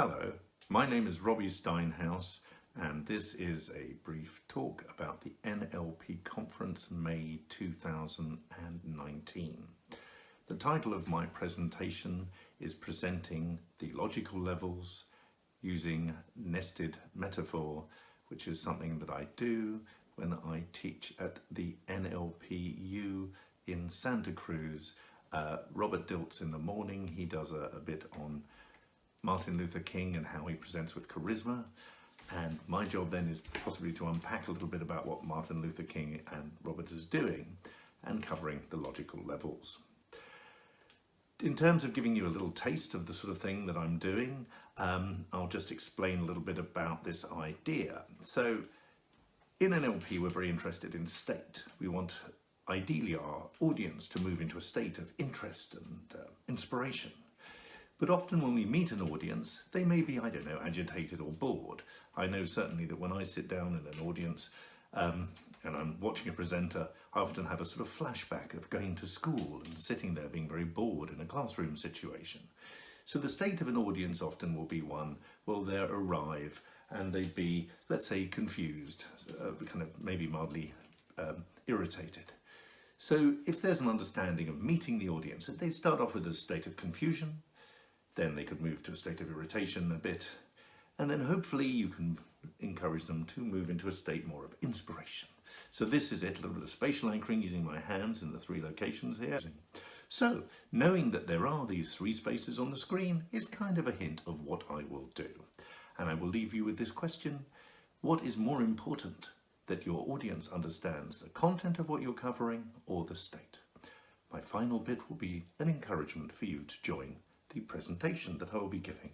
Hello, my name is Robbie Steinhouse and this is a brief talk about the NLP conference May 2019. The title of my presentation is Presenting the Logical Levels using Nested Metaphor, which is something that I do when I teach at the NLPU in Santa Cruz. Robert Dilts in the morning, he does a bit on Martin Luther King and how he presents with charisma, and my job then is possibly to unpack a little bit about what Martin Luther King and Robert is doing and covering the logical levels. In terms of giving you a little taste of the sort of thing that I'm doing, I'll just explain a little bit about this idea. So in NLP we're very interested in state. We want ideally our audience to move into a state of interest and inspiration. But often when we meet an audience, they may be, I don't know, agitated or bored. I know certainly that when I sit down in an audience and I'm watching a presenter, I often have a sort of flashback of going to school and sitting there being very bored in a classroom situation. So the state of an audience often will be one, well, they arrive and they'd be, let's say, confused, kind of maybe mildly irritated. So if there's an understanding of meeting the audience, that they start off with a state of confusion, then they could move to a state of irritation a bit, and then hopefully you can encourage them to move into a state more of inspiration. So this is it, a little bit of spatial anchoring using my hands in the three locations here. So knowing that there are these three spaces on the screen is kind of a hint of what I will do. And I will leave you with this question: what is more important, that your audience understands the content of what you're covering or the state? My final bit will be an encouragement for you to join the presentation that I will be giving.